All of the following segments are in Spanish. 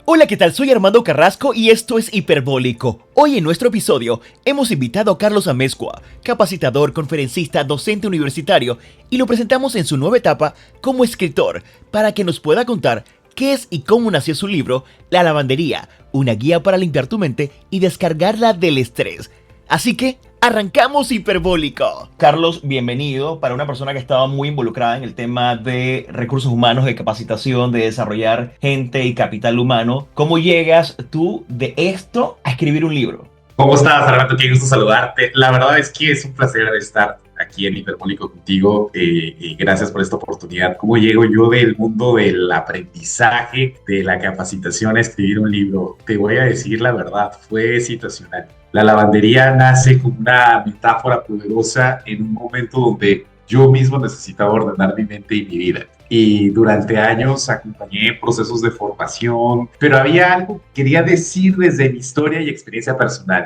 Hola, ¿qué tal? Soy Armando Carrasco y esto es Hiperbólico. Hoy en nuestro episodio hemos invitado a Carlos Amezcua, capacitador, conferencista, docente universitario, y lo presentamos en su nueva etapa como escritor, para que nos pueda contar qué es y cómo nació su libro La Lavandería, una guía para limpiar tu mente y descargarla del estrés. Así que, ¡arrancamos Hiperbólico! Carlos, bienvenido. Para una persona que estaba muy involucrada en el tema de recursos humanos, de capacitación, de desarrollar gente y capital humano, ¿cómo llegas tú de esto a escribir un libro? ¿Cómo estás, Armando? Qué gusto saludarte. La verdad es que es un placer estar aquí en Hiperbólico contigo y gracias por esta oportunidad. ¿Cómo llego yo del mundo del aprendizaje, de la capacitación a escribir un libro? Te voy a decir la verdad, fue situacional. La lavandería nace como una metáfora poderosa en un momento donde yo mismo necesitaba ordenar mi mente y mi vida. Y durante años acompañé procesos de formación, pero había algo que quería decir desde mi historia y experiencia personal.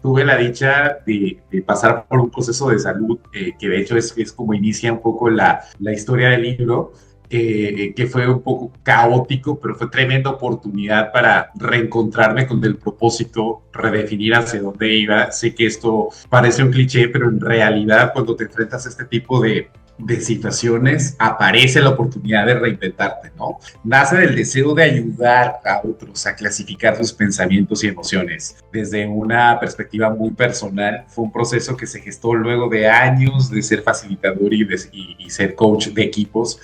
Tuve la dicha de pasar por un proceso de salud que de hecho es como inicia un poco la historia del libro, que fue un poco caótico, pero fue tremenda oportunidad para reencontrarme con el propósito, redefinir hacia dónde iba. Sé que esto parece un cliché, pero en realidad cuando te enfrentas a este tipo de situaciones, aparece la oportunidad de reinventarte, ¿no? Nace del deseo de ayudar a otros a clasificar sus pensamientos y emociones. Desde una perspectiva muy personal, fue un proceso que se gestó luego de años de ser facilitador y ser coach de equipos.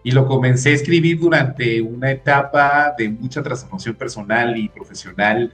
Y lo comencé a escribir durante una etapa de mucha transformación personal y profesional.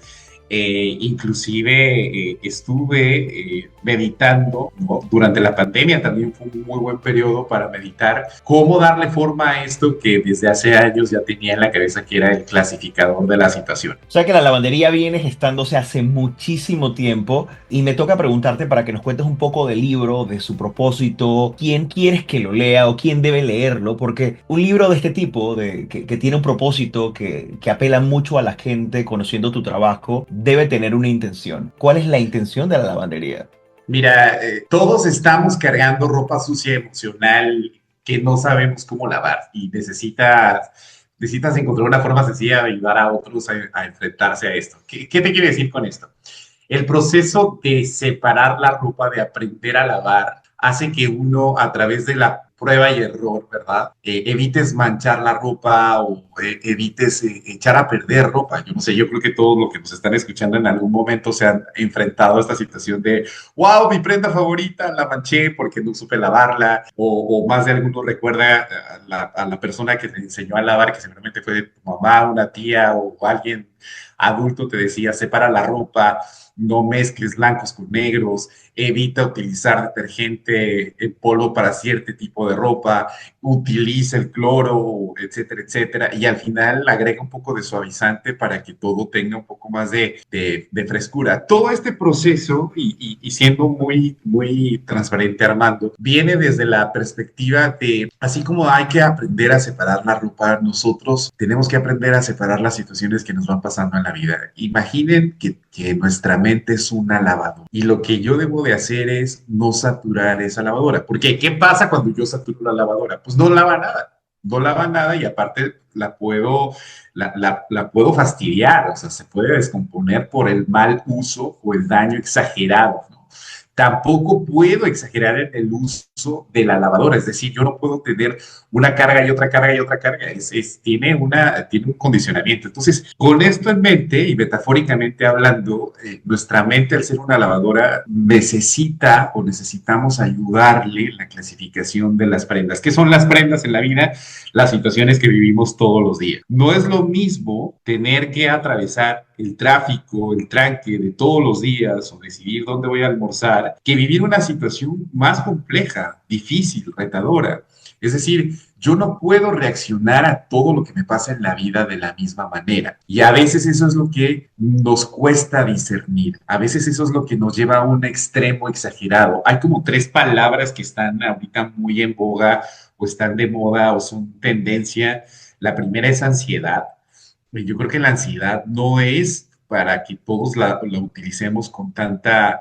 Inclusive estuve meditando, ¿no? Durante la pandemia también fue un muy buen periodo para meditar cómo darle forma a esto que desde hace años ya tenía en la cabeza, que era el clasificador de la situación. O sea que la lavandería viene gestándose hace muchísimo tiempo y me toca preguntarte para que nos cuentes un poco del libro, de su propósito, quién quieres que lo lea o quién debe leerlo, porque un libro de este tipo, que tiene un propósito, que apela mucho a la gente conociendo tu trabajo, debe tener una intención. ¿Cuál es la intención de la lavandería? Mira, todos estamos cargando ropa sucia emocional que no sabemos cómo lavar y necesitas encontrar una forma sencilla de ayudar a otros a enfrentarse a esto. ¿Qué te quiere decir con esto? El proceso de separar la ropa, de aprender a lavar, hace que uno a través de la prueba y error, ¿verdad? Evites manchar la ropa o evites echar a perder ropa. Yo no sé, yo creo que todos los que nos están escuchando en algún momento se han enfrentado a esta situación de, wow, mi prenda favorita, la manché porque no supe lavarla, o más de alguno recuerda a la persona que te enseñó a lavar, que seguramente fue tu mamá, una tía o alguien adulto te decía, separa la ropa, no mezcles blancos con negros, evita utilizar detergente en polvo para cierto tipo de ropa, utiliza el cloro, etcétera, etcétera, y al final agrega un poco de suavizante para que todo tenga un poco más de frescura. Todo este proceso, y siendo muy, muy transparente, Armando, viene desde la perspectiva de, así como hay que aprender a separar la ropa, nosotros tenemos que aprender a separar las situaciones que nos van pasando en la vida. Imaginen que nuestra mente es una lavadora y lo que yo debo de hacer es no saturar esa lavadora. ¿Por qué? ¿Qué pasa cuando yo saturo la lavadora? Pues no lava nada. No lava nada y aparte la puedo fastidiar, o sea, se puede descomponer por el mal uso o el daño exagerado, ¿no? Tampoco puedo exagerar en el uso de la lavadora, es decir, yo no puedo tener una carga y otra carga y otra carga, tiene un condicionamiento. Entonces, con esto en mente y metafóricamente hablando, nuestra mente al ser una lavadora necesita o necesitamos ayudarle en la clasificación de las prendas. ¿Qué son las prendas en la vida? Las situaciones que vivimos todos los días. No es lo mismo tener que atravesar el tráfico, el tranque de todos los días o decidir dónde voy a almorzar, que vivir una situación más compleja, difícil, retadora. Es decir, yo no puedo reaccionar a todo lo que me pasa en la vida de la misma manera. Y a veces eso es lo que nos cuesta discernir. A veces eso es lo que nos lleva a un extremo exagerado. Hay como tres palabras que están ahorita muy en boga o están de moda o son tendencia. La primera es ansiedad. Yo creo que la ansiedad no es para que todos la utilicemos con tanta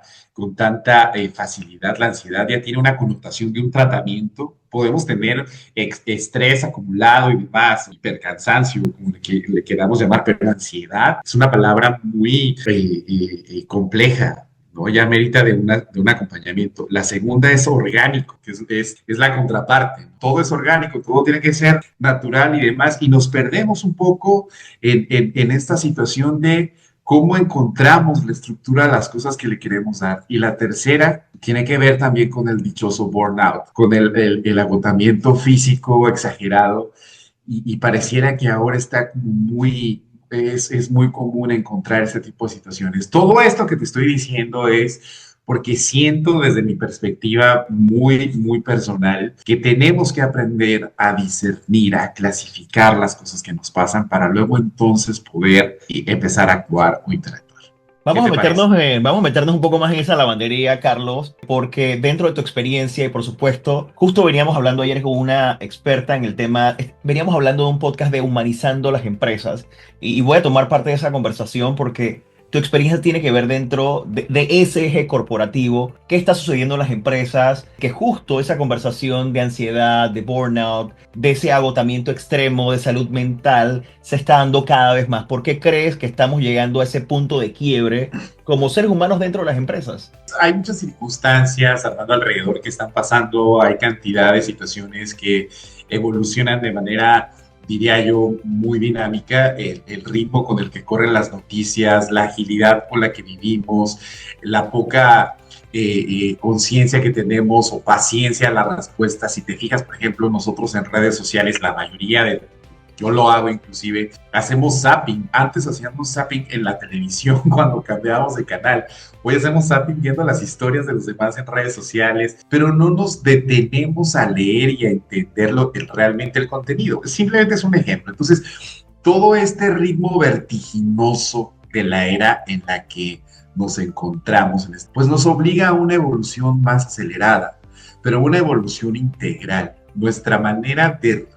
facilidad. La ansiedad ya tiene una connotación de un tratamiento. Podemos tener estrés acumulado y demás, hipercansancio, como le queramos llamar, pero la ansiedad es una palabra muy compleja, ¿no? Ya merita de un acompañamiento. La segunda es orgánico, que es la contraparte. Todo es orgánico, todo tiene que ser natural y demás, y nos perdemos un poco en esta situación de cómo encontramos la estructura de las cosas que le queremos dar. Y la tercera tiene que ver también con el dichoso burnout, con el agotamiento físico exagerado, y pareciera que ahora está como es muy común encontrar este tipo de situaciones. Todo esto que te estoy diciendo es porque siento desde mi perspectiva muy, muy personal que tenemos que aprender a discernir, a clasificar las cosas que nos pasan para luego entonces poder empezar a actuar o interactuar. ¿Qué te parece? Vamos a meternos un poco más en esa lavandería, Carlos, porque dentro de tu experiencia y por supuesto, justo veníamos hablando ayer con una experta en el tema, veníamos hablando de un podcast de humanizando las empresas y voy a tomar parte de esa conversación porque tu experiencia tiene que ver dentro de ese eje corporativo, qué está sucediendo en las empresas, que justo esa conversación de ansiedad, de burnout, de ese agotamiento extremo de salud mental se está dando cada vez más. ¿Por qué crees que estamos llegando a ese punto de quiebre como seres humanos dentro de las empresas? Hay muchas circunstancias, Armando, alrededor que están pasando, hay cantidad de situaciones que evolucionan de manera, diría yo, muy dinámica. El ritmo con el que corren las noticias, la agilidad con la que vivimos, la poca conciencia que tenemos o paciencia a la respuesta. Si te fijas, por ejemplo, nosotros en redes sociales, la mayoría de yo lo hago inclusive, hacemos zapping. Antes hacíamos zapping en la televisión cuando cambiábamos de canal. Hoy hacemos zapping viendo las historias de los demás en redes sociales, pero no nos detenemos a leer y a entender realmente el contenido. Simplemente es un ejemplo. Entonces, todo este ritmo vertiginoso de la era en la que nos encontramos, pues nos obliga a una evolución más acelerada, pero una evolución integral. Nuestra manera de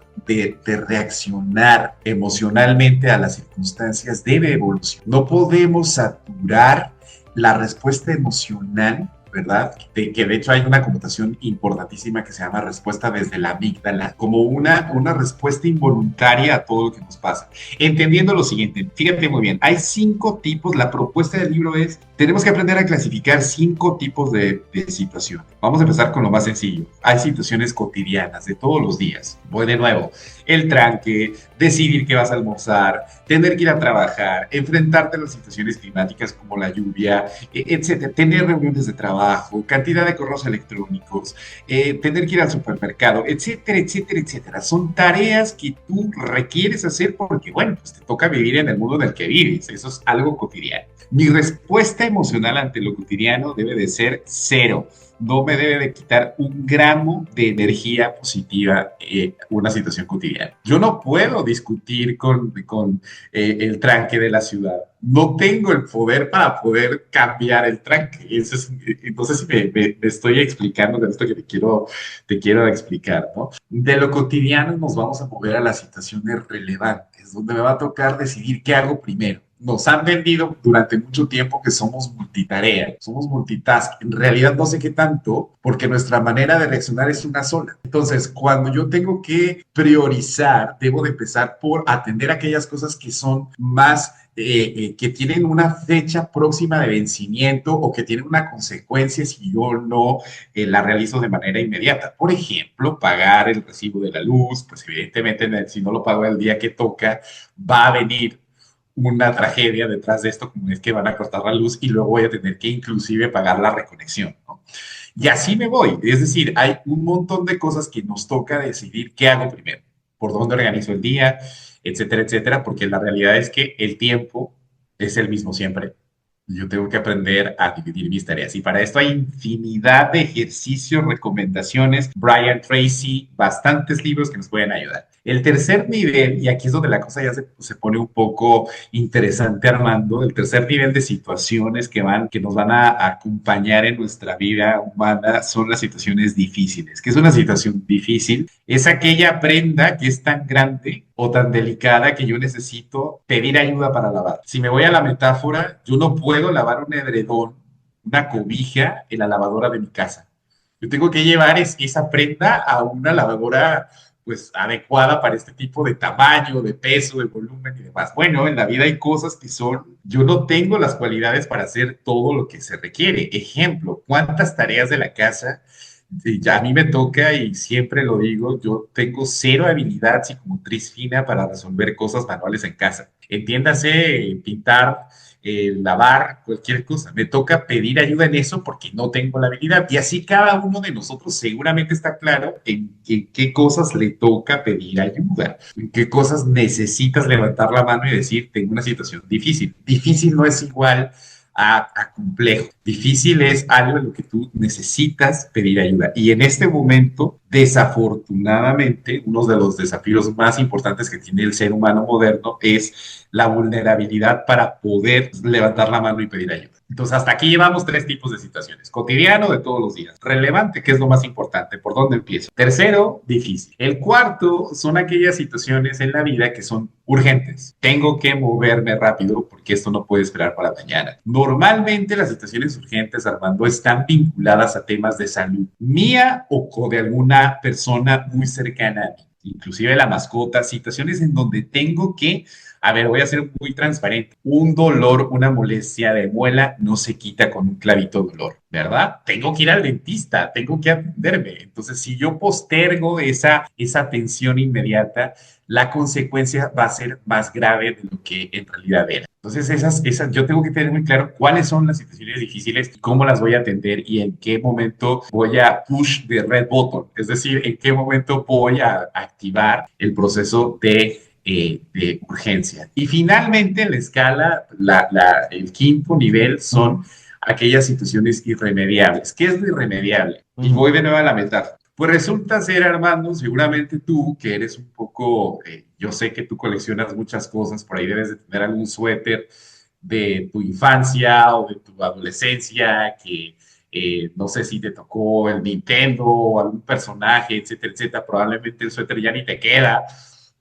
reaccionar emocionalmente a las circunstancias debe evolucionar. No podemos saturar la respuesta emocional, ¿verdad? Que de hecho hay una connotación importantísima que se llama respuesta desde la amígdala, como una respuesta involuntaria a todo lo que nos pasa. Entendiendo lo siguiente, fíjate muy bien, hay 5 tipos, la propuesta del libro es, tenemos que aprender a clasificar 5 tipos de situaciones. Vamos a empezar con lo más sencillo. Hay situaciones cotidianas de todos los días. Voy de nuevo. El tranque, decidir qué vas a almorzar, tener que ir a trabajar, enfrentarte a las situaciones climáticas como la lluvia, etcétera, tener reuniones de trabajo, cantidad de correos electrónicos, tener que ir al supermercado, etcétera, etcétera, etcétera. Son tareas que tú requieres hacer porque, bueno, pues te toca vivir en el mundo en el que vives. Eso es algo cotidiano. Mi respuesta emocional ante lo cotidiano debe de ser 0. No me debe de quitar un gramo de energía positiva una situación cotidiana. Yo no puedo discutir con el tranque de la ciudad. No tengo el poder para poder cambiar el tranque. Entonces, si me estoy explicando de esto que te quiero explicar, ¿no? De lo cotidiano nos vamos a mover a las situaciones relevantes, donde me va a tocar decidir qué hago primero. Nos han vendido durante mucho tiempo que somos multitarea, somos multitask. En realidad no sé qué tanto, porque nuestra manera de reaccionar es una sola. Entonces, cuando yo tengo que priorizar, debo de empezar por atender aquellas cosas que son más que tienen una fecha próxima de vencimiento o que tienen una consecuencia si yo no la realizo de manera inmediata. Por ejemplo, pagar el recibo de la luz, pues evidentemente si no lo pago el día que toca, va a venir una tragedia detrás de esto, como es que van a cortar la luz y luego voy a tener que inclusive pagar la reconexión, ¿no? Y así me voy. Es decir, hay un montón de cosas que nos toca decidir qué hago primero, por dónde organizo el día, etcétera, etcétera, porque la realidad es que el tiempo es el mismo siempre. Yo tengo que aprender a dividir mis tareas. Y para esto hay infinidad de ejercicios, recomendaciones. Brian Tracy, bastantes libros que nos pueden ayudar. El tercer nivel, y aquí es donde la cosa ya se pone un poco interesante, Armando, el tercer nivel de situaciones que nos van a acompañar en nuestra vida humana son las situaciones difíciles. ¿Qué es una situación difícil? Es aquella prenda que es tan grande o tan delicada que yo necesito pedir ayuda para lavar. Si me voy a la metáfora, yo no puedo lavar un edredón, una cobija en la lavadora de mi casa. Yo tengo que llevar esa prenda a una lavadora pues adecuada para este tipo de tamaño, de peso, de volumen y demás. Bueno, en la vida hay cosas que son, yo no tengo las cualidades para hacer todo lo que se requiere. Ejemplo, ¿cuántas tareas de la casa? Ya a mí me toca y siempre lo digo, yo tengo cero habilidad psicomotriz fina para resolver cosas manuales en casa. Entiéndase, pintar, lavar, cualquier cosa. Me toca pedir ayuda en eso porque no tengo la habilidad. Y así cada uno de nosotros seguramente está claro en qué cosas le toca pedir ayuda, en qué cosas necesitas levantar la mano y decir, tengo una situación difícil. Difícil no es igual a complejo. Difícil es algo en lo que tú necesitas pedir ayuda. Y en este momento, desafortunadamente, uno de los desafíos más importantes que tiene el ser humano moderno es la vulnerabilidad para poder levantar la mano y pedir ayuda. Entonces, hasta aquí llevamos tres tipos de situaciones. Cotidiano, de todos los días. Relevante, que es lo más importante. ¿Por dónde empiezo? Tercero, difícil. El cuarto son aquellas situaciones en la vida que son urgentes. Tengo que moverme rápido porque esto no puede esperar para mañana. Normalmente las situaciones urgentes, Armando, están vinculadas a temas de salud mía o de alguna persona muy cercana a mí, inclusive la mascota, situaciones en donde tengo que, a ver, voy a ser muy transparente, un dolor, una molestia de muela no se quita con un clavito de dolor, ¿verdad? Tengo que ir al dentista, tengo que atenderme. Entonces, si yo postergo esa atención inmediata, la consecuencia va a ser más grave de lo que en realidad era. Entonces, yo tengo que tener muy claro cuáles son las situaciones difíciles, cómo las voy a atender y en qué momento voy a push the red button, es decir, en qué momento voy a activar el proceso de urgencia. Y finalmente, en la escala, el quinto nivel son aquellas situaciones irremediables. ¿Qué es lo irremediable? Y voy de nuevo a la metáfora. Pues resulta ser, Armando, seguramente tú, que eres un poco, yo sé que tú coleccionas muchas cosas, por ahí debes de tener algún suéter de tu infancia o de tu adolescencia, que no sé si te tocó el Nintendo o algún personaje, etcétera, etcétera. Probablemente el suéter ya ni te queda,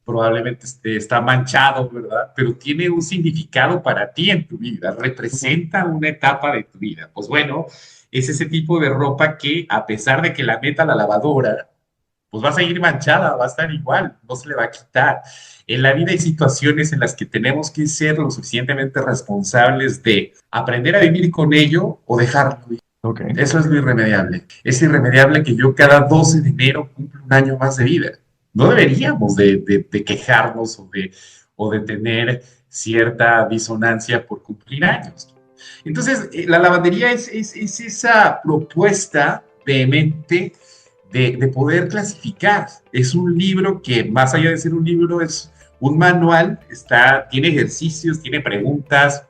probablemente está manchado, ¿verdad? Pero tiene un significado para ti en tu vida, representa una etapa de tu vida. Pues bueno, es ese tipo de ropa que a pesar de que la meta a la lavadora, pues va a seguir manchada, va a estar igual, no se le va a quitar. En la vida hay situaciones en las que tenemos que ser lo suficientemente responsables de aprender a vivir con ello o dejarlo ir. Ok. Eso es lo irremediable. Es irremediable que yo cada 12 de enero cumpla un año más de vida. No deberíamos de quejarnos o de tener cierta disonancia por cumplir años. Entonces, la lavandería es esa propuesta vehemente de poder clasificar. Es un libro que, más allá de ser un libro, es un manual, tiene ejercicios, tiene preguntas,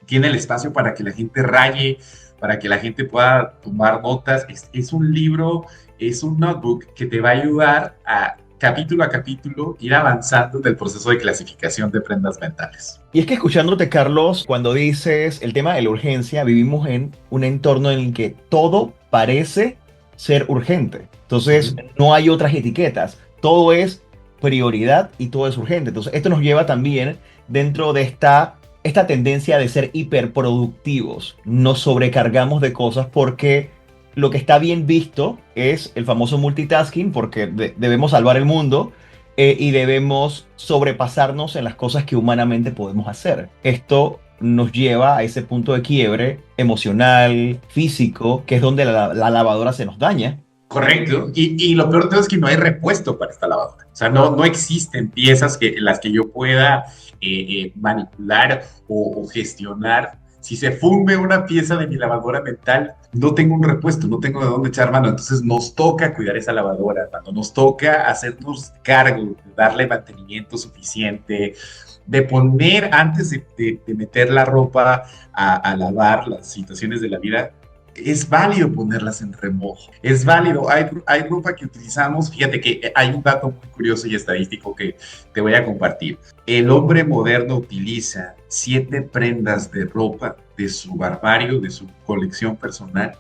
tiene el espacio para que la gente raye, para que la gente pueda tomar notas. Es un libro, es un notebook que te va a ayudar a capítulo ir avanzando del proceso de clasificación de prendas mentales. Y es que escuchándote, Carlos, cuando dices el tema de la urgencia, vivimos en un entorno en el que todo parece ser urgente. Entonces, no hay otras etiquetas. Todo es prioridad y todo es urgente. Entonces, esto nos lleva también dentro de esta tendencia de ser hiperproductivos. Nos sobrecargamos de cosas porque lo que está bien visto es el famoso multitasking, porque debemos salvar el mundo y debemos sobrepasarnos en las cosas que humanamente podemos hacer. Esto nos lleva a ese punto de quiebre emocional, físico, que es donde la lavadora se nos daña. Correcto. Y lo peor de todo es que no hay repuesto para esta lavadora. O sea, no existen piezas en las que yo pueda manipular o gestionar. Si se funde una pieza de mi lavadora mental, no tengo un repuesto, no tengo de dónde echar mano. Entonces nos toca cuidar esa lavadora, cuando nos toca hacernos cargo, de darle mantenimiento suficiente, de poner antes de meter la ropa a lavar las situaciones de la vida, es válido ponerlas en remojo, es válido. Hay ropa que utilizamos, fíjate que hay un dato muy curioso y estadístico que te voy a compartir. El hombre moderno utiliza 7 prendas de ropa de su armario, de su colección personal,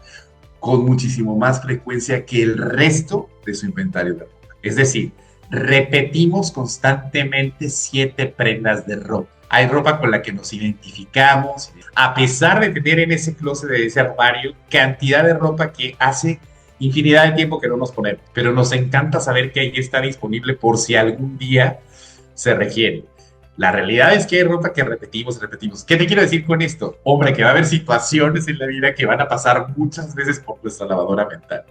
con muchísimo más frecuencia que el resto de su inventario de ropa. Es decir, repetimos constantemente 7 prendas de ropa. Hay ropa con la que nos identificamos, a pesar de tener en ese closet, de ese armario, cantidad de ropa que hace infinidad de tiempo que no nos ponemos, pero nos encanta saber que ahí está disponible por si algún día se requiere. La realidad es que hay ropa que repetimos, repetimos. ¿Qué te quiero decir con esto? Hombre, que va a haber situaciones en la vida que van a pasar muchas veces por nuestra lavadora mental.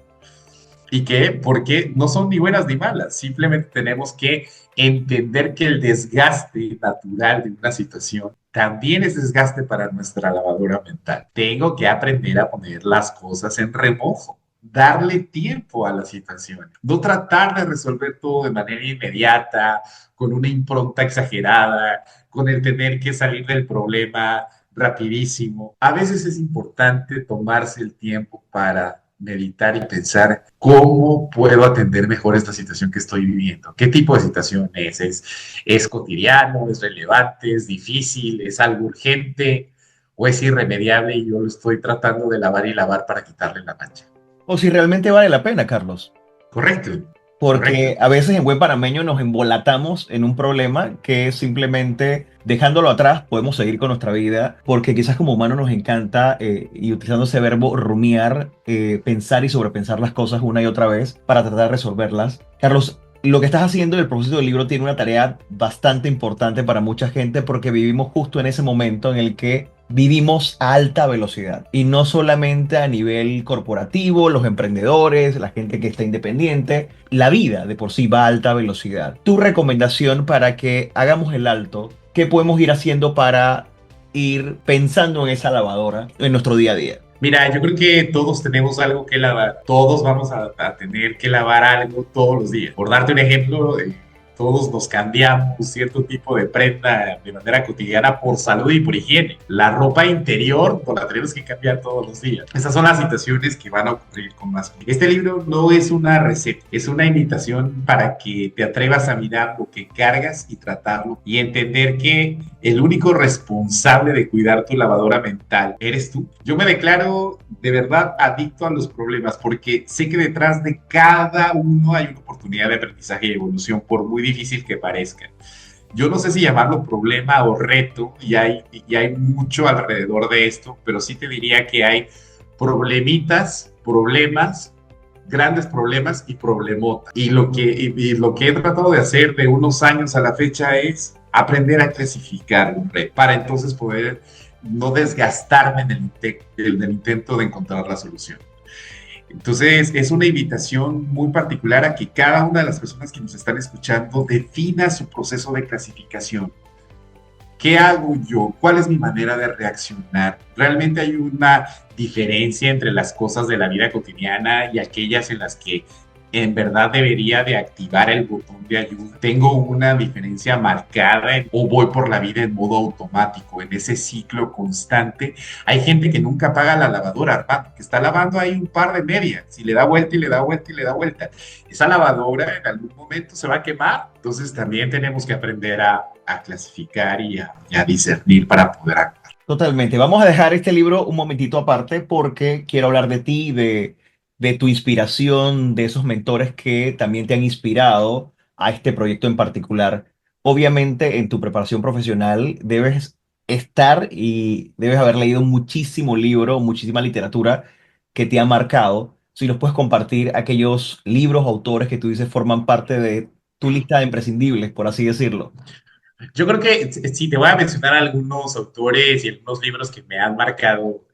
¿Y que porque no son ni buenas ni malas, simplemente tenemos que entender que el desgaste natural de una situación también es desgaste para nuestra lavadora mental. Tengo que aprender a poner las cosas en remojo, darle tiempo a la situación, no tratar de resolver todo de manera inmediata, con una impronta exagerada, con el tener que salir del problema rapidísimo. A veces es importante tomarse el tiempo para meditar y pensar cómo puedo atender mejor esta situación que estoy viviendo. ¿Qué tipo de situación es? ¿Es cotidiano? ¿Es relevante? ¿Es difícil? ¿Es algo urgente? ¿O es irremediable y yo lo estoy tratando de lavar y lavar para quitarle la mancha? O si realmente vale la pena, Carlos. Correcto, Porque correcto. a veces en buen panameño nos embolatamos en un problema que simplemente dejándolo atrás podemos seguir con nuestra vida, porque quizás como humano nos encanta, y utilizando ese verbo rumiar, pensar y sobrepensar las cosas una y otra vez para tratar de resolverlas. Carlos, lo que estás haciendo en el propósito del libro tiene una tarea bastante importante para mucha gente porque vivimos justo en ese momento en el que vivimos a alta velocidad y no solamente a nivel corporativo, los emprendedores, la gente que está independiente, la vida de por sí va a alta velocidad. Tu recomendación para que hagamos el alto, ¿qué podemos ir haciendo para ir pensando en esa lavadora en nuestro día a día? Mira, yo creo que todos tenemos algo que lavar, todos vamos a tener que lavar algo todos los días. Por darte un ejemplo, todos nos cambiamos cierto tipo de prenda de manera cotidiana por salud y por higiene. La ropa interior pues, la tenemos que cambiar todos los días. Esas son las situaciones que van a ocurrir con más. Este libro no es una receta, es una invitación para que te atrevas a mirar lo que cargas y tratarlo y entender que el único responsable de cuidar tu lavadora mental eres tú. Yo me declaro de verdad adicto a los problemas porque sé que detrás de cada uno hay una oportunidad de aprendizaje y evolución, por muy difícil que parezca. Yo no sé si llamarlo problema o reto, y hay mucho alrededor de esto, pero sí te diría que hay problemitas, problemas, grandes problemas y problemotas. Y lo que he tratado de hacer de unos años a la fecha es aprender a clasificar un reto para entonces poder no desgastarme en el intento de encontrar la solución. Entonces, es una invitación muy particular a que cada una de las personas que nos están escuchando defina su proceso de clasificación. ¿Qué hago yo? ¿Cuál es mi manera de reaccionar? ¿Realmente hay una diferencia entre las cosas de la vida cotidiana y aquellas en las que en verdad debería de activar el botón de ayuda? ¿Tengo una diferencia marcada o voy por la vida en modo automático, en ese ciclo constante? Hay gente que nunca apaga la lavadora, Armando, que está lavando ahí un par de medias, y le da vuelta y le da vuelta y le da vuelta. Esa lavadora en algún momento se va a quemar. Entonces también tenemos que aprender a clasificar y a discernir para poder actuar. Totalmente. Vamos a dejar este libro un momentito aparte porque quiero hablar de ti, de tu inspiración, de esos mentores que también te han inspirado a este proyecto en particular. Obviamente, en tu preparación profesional debes estar y debes haber leído muchísimo libro, muchísima literatura que te ha marcado. Si nos puedes compartir aquellos libros, autores que tú dices forman parte de tu lista de imprescindibles, por así decirlo. Yo creo que sí, te voy a mencionar algunos autores y algunos libros que me han marcado.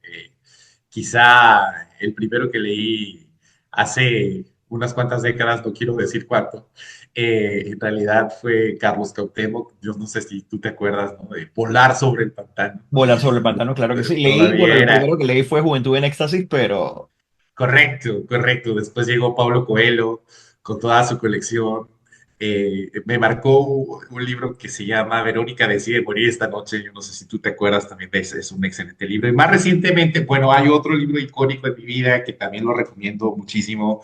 Quizá el primero que leí hace unas cuantas décadas, no quiero decir cuánto, en realidad fue Carlos Cuauhtémoc. Yo no sé si tú te acuerdas, ¿no? De Volar sobre el pantano. Volar sobre el pantano, claro que sí. Leí, bueno, Todavía el era primero que leí fue Juventud en Éxtasis, pero correcto, correcto. Después llegó Pablo Coelho con toda su colección. Me marcó un libro que se llama Verónica decide morir esta noche. Yo no sé si tú te acuerdas también de ese, es un excelente libro. Y más recientemente, bueno, hay otro libro icónico en mi vida que también lo recomiendo muchísimo,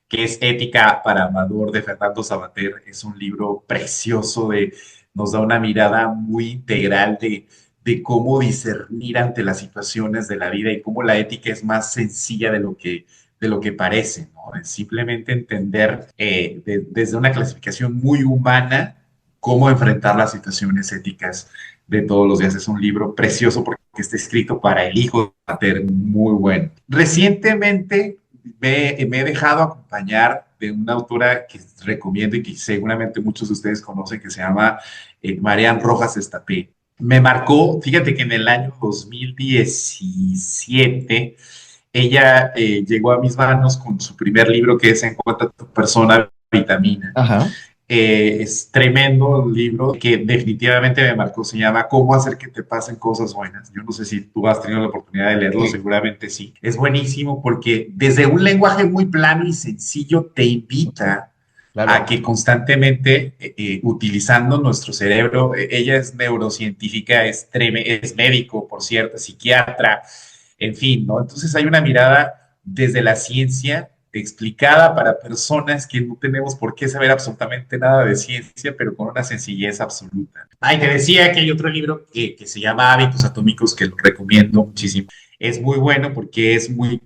que es Ética para Amador de Fernando Sabater. Es un libro precioso, nos da una mirada muy integral de cómo discernir ante las situaciones de la vida y cómo la ética es más sencilla de lo que parece, ¿no? Es simplemente entender desde una clasificación muy humana cómo enfrentar las situaciones éticas de todos los días. Es un libro precioso porque está escrito para el hijo de Sabater, muy bueno. Recientemente me he dejado acompañar de una autora que recomiendo y que seguramente muchos de ustedes conocen, que se llama Marian Rojas Estapé. Me marcó, fíjate que en el año 2017 ella llegó a mis manos con su primer libro que es Encuentra tu persona, vitamina. Ajá. Es tremendo libro que definitivamente me marcó. Se llama Cómo hacer que te pasen cosas buenas. Yo no sé si tú has tenido la oportunidad de leerlo, Sí, seguramente sí. Es buenísimo porque desde un lenguaje muy plano y sencillo te invita a claro. que constantemente, utilizando nuestro cerebro, ella es neurocientífica, es médico, por cierto, psiquiatra, en fin, ¿no? Entonces hay una mirada desde la ciencia explicada para personas que no tenemos por qué saber absolutamente nada de ciencia, pero con una sencillez absoluta. Ay, te decía que hay otro libro que se llama Hábitos Atómicos, que lo recomiendo muchísimo. Es muy bueno porque es muy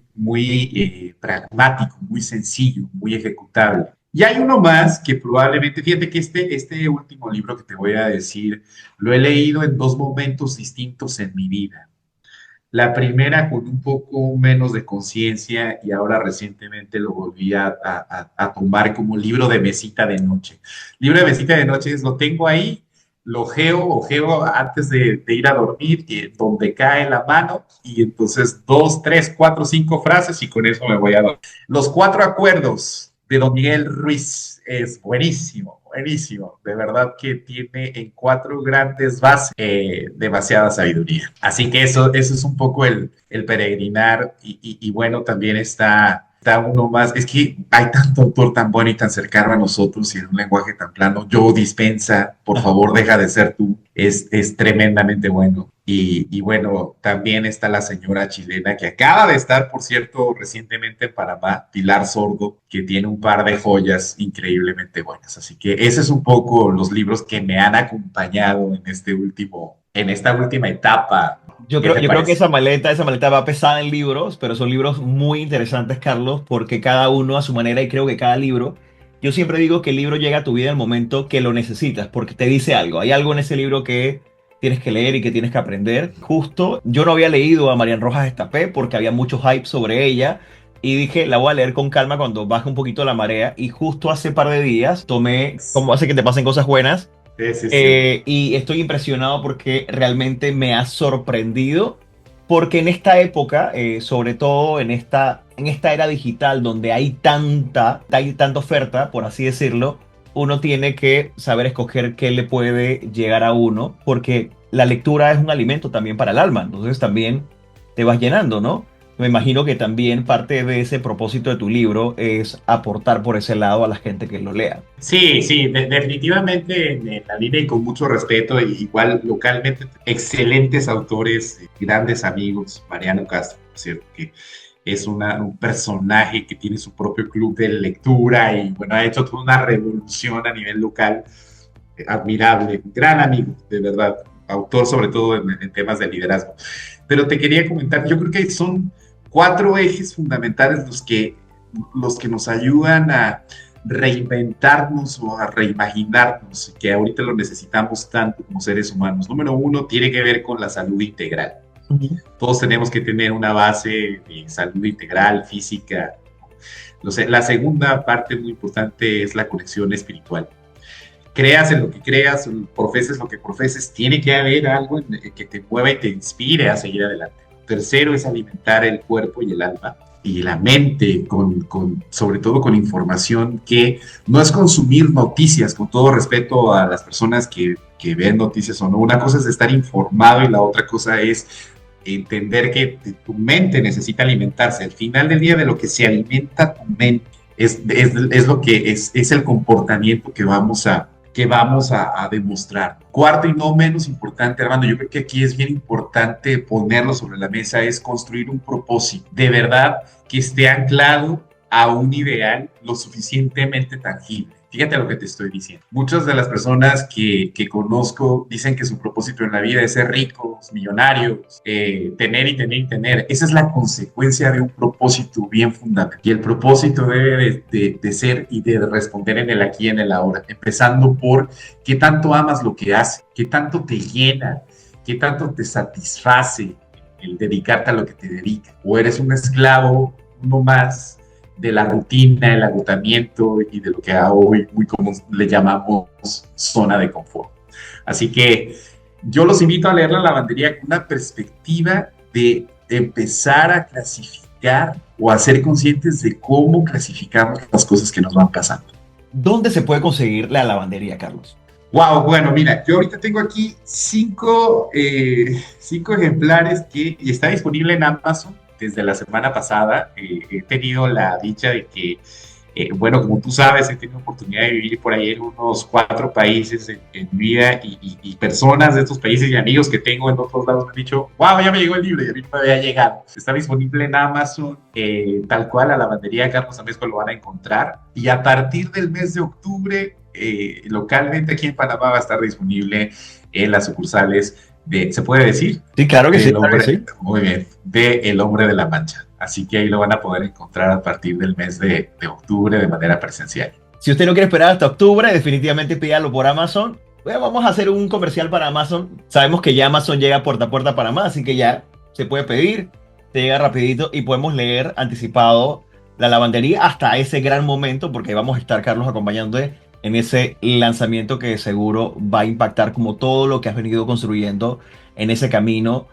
pragmático, muy sencillo, muy ejecutable. Y hay uno más que probablemente, fíjate que este último libro que te voy a decir, lo he leído en dos momentos distintos en mi vida. La primera con un poco menos de conciencia y ahora recientemente lo volví a tomar como libro de mesita de noche. Libro de mesita de noche es, lo tengo ahí, lo ojeo antes de ir a dormir, donde cae la mano, y entonces dos, tres, cuatro, cinco frases y con eso me voy a dormir. Los cuatro acuerdos de Don Miguel Ruiz es buenísimo, buenísimo. De verdad que tiene en cuatro grandes bases demasiada sabiduría. Así que eso es un poco el peregrinar y bueno, también está uno más. Es que hay tanto autor tan bueno y tan cercano a nosotros y en un lenguaje tan plano. Joe Dispensa, por favor, deja de ser tú. Es tremendamente bueno. Y bueno, también está la señora chilena que acaba de estar, por cierto, recientemente en Panamá, Pilar Sordo, que tiene un par de joyas increíblemente buenas. Así que ese es un poco los libros que me han acompañado en esta última etapa. ¿Qué te Yo creo que parece? esa maleta va pesada en libros, pero son libros muy interesantes, Carlos, porque cada uno a su manera y creo que cada libro, yo siempre digo que el libro llega a tu vida en el momento que lo necesitas, porque te dice algo. Hay algo en ese libro que tienes que leer y que tienes que aprender. Justo, yo no había leído a Marian Rojas Estapé porque había mucho hype sobre ella. Y dije, la voy a leer con calma cuando baje un poquito la marea. Y justo hace par de días tomé Cómo hace que te pasen cosas buenas Sí, sí, sí. y estoy impresionado porque realmente me ha sorprendido, porque en esta época, sobre todo en esta era digital donde hay tanta oferta, por así decirlo, uno tiene que saber escoger qué le puede llegar a uno, porque la lectura es un alimento también para el alma, entonces también te vas llenando, ¿no? Me imagino que también parte de ese propósito de tu libro es aportar por ese lado a la gente que lo lea. Sí, sí, definitivamente en la línea y con mucho respeto, y igual localmente, excelentes autores, grandes amigos, Mariano Castro, por cierto, que es un personaje que tiene su propio club de lectura y bueno, ha hecho toda una revolución a nivel local, admirable, gran amigo, de verdad, autor sobre todo en temas de liderazgo. Pero te quería comentar, yo creo que son cuatro ejes fundamentales los que nos ayudan a reinventarnos o a reimaginarnos, que ahorita lo necesitamos tanto como seres humanos. Número uno, tiene que ver con la salud integral. Ujú. Todos tenemos que tener una base de salud integral, física. No sé, la segunda parte muy importante es la conexión espiritual. Creas en lo que creas, profeses lo que profeses, tiene que haber algo que te mueva y te inspire a seguir adelante. Tercero es alimentar el cuerpo y el alma y la mente, sobre todo con información que no es consumir noticias, con todo respeto a las personas que ven noticias o no. Una cosa es estar informado y la otra cosa es entender que tu mente necesita alimentarse. Al final del día, de lo que se alimenta tu mente Es lo que es el comportamiento que vamos a demostrar. Cuarto y no menos importante, Armando, yo creo que aquí es bien importante ponerlo sobre la mesa, es construir un propósito, de verdad, que esté anclado a un ideal lo suficientemente tangible. Fíjate lo que te estoy diciendo. Muchas de las personas que conozco dicen que su propósito en la vida es ser ricos, millonarios, tener y tener y tener. Esa es la consecuencia de un propósito bien fundamental. Y el propósito debe de ser y de responder en el aquí y en el ahora. Empezando por qué tanto amas lo que haces, qué tanto te llena, qué tanto te satisface el dedicarte a lo que te dedicas. O eres un esclavo, uno más de la rutina, el agotamiento y de lo que a hoy muy común le llamamos zona de confort. Así que yo los invito a leer La lavandería con una perspectiva de empezar a clasificar o a ser conscientes de cómo clasificamos las cosas que nos van pasando. ¿Dónde se puede conseguir La lavandería, Carlos? Wow, bueno, mira, yo ahorita tengo aquí cinco ejemplares y está disponible en Amazon desde la semana pasada. He tenido la dicha de que, bueno, como tú sabes, he tenido oportunidad de vivir por ahí en unos 4 países en mi vida y personas de estos países y amigos que tengo en otros lados me han dicho, wow, ya me llegó el libro y a mí no me había llegado. Está disponible en Amazon, tal cual, a la lavandería Carlos Amezcua lo van a encontrar. Y a partir del mes de octubre, localmente aquí en Panamá va a estar disponible en las sucursales ¿se puede decir? Sí, claro que sí. Hombre, claro que sí. Muy bien, de El Hombre de la Mancha. Así que ahí lo van a poder encontrar a partir del mes de octubre de manera presencial. Si usted no quiere esperar hasta octubre, definitivamente pídalo por Amazon. Bueno, vamos a hacer un comercial para Amazon. Sabemos que ya Amazon llega puerta a puerta a Panamá, así que ya se puede pedir, te llega rapidito y podemos leer anticipado La lavandería hasta ese gran momento, porque vamos a estar, Carlos, acompañándote en ese lanzamiento que seguro va a impactar como todo lo que has venido construyendo en ese camino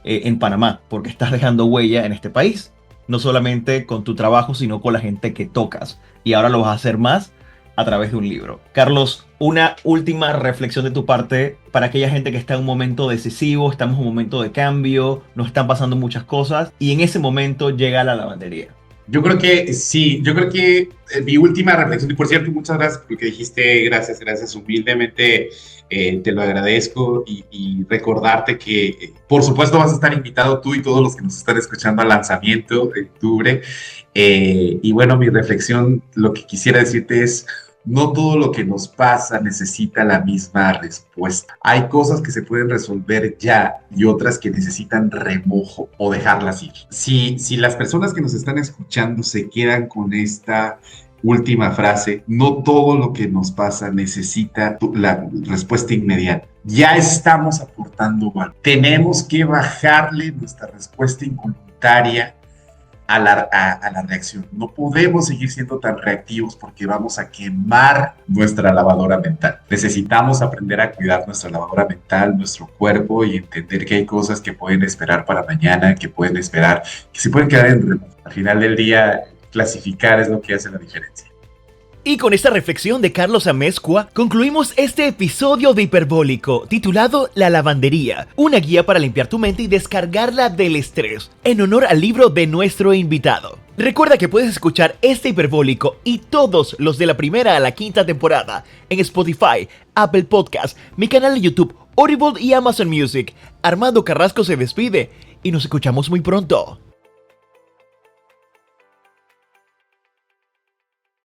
en Panamá, porque estás dejando huella en este país, no solamente con tu trabajo, sino con la gente que tocas. Y ahora lo vas a hacer más a través de un libro. Carlos, una última reflexión de tu parte para aquella gente que está en un momento decisivo, estamos en un momento de cambio, nos están pasando muchas cosas y en ese momento llega la lavandería. Yo creo que sí, yo creo que mi última reflexión, y por cierto, muchas gracias por lo que dijiste, gracias, humildemente te lo agradezco y recordarte que por supuesto vas a estar invitado tú y todos los que nos están escuchando al lanzamiento de octubre. Y bueno, mi reflexión, lo que quisiera decirte es, no todo lo que nos pasa necesita la misma respuesta. Hay cosas que se pueden resolver ya y otras que necesitan remojo o dejarlas ir. Si las personas que nos están escuchando se quedan con esta última frase, no todo lo que nos pasa necesita la respuesta inmediata. Ya estamos aportando valor. Tenemos que bajarle nuestra respuesta involuntaria a la reacción. No podemos seguir siendo tan reactivos porque vamos a quemar nuestra lavadora mental. Necesitamos aprender a cuidar nuestra lavadora mental, nuestro cuerpo y entender que hay cosas que pueden esperar para mañana, que pueden esperar, que se pueden quedar en remojo. Al final del día, clasificar es lo que hace la diferencia. Y con esta reflexión de Carlos Amezcua, concluimos este episodio de Hiperbólico, titulado La lavandería, una guía para limpiar tu mente y descargarla del estrés, en honor al libro de nuestro invitado. Recuerda que puedes escuchar este Hiperbólico y todos los de la primera a la quinta temporada en Spotify, Apple Podcasts, mi canal de YouTube, Audible y Amazon Music. Armando Carrasco se despide y nos escuchamos muy pronto.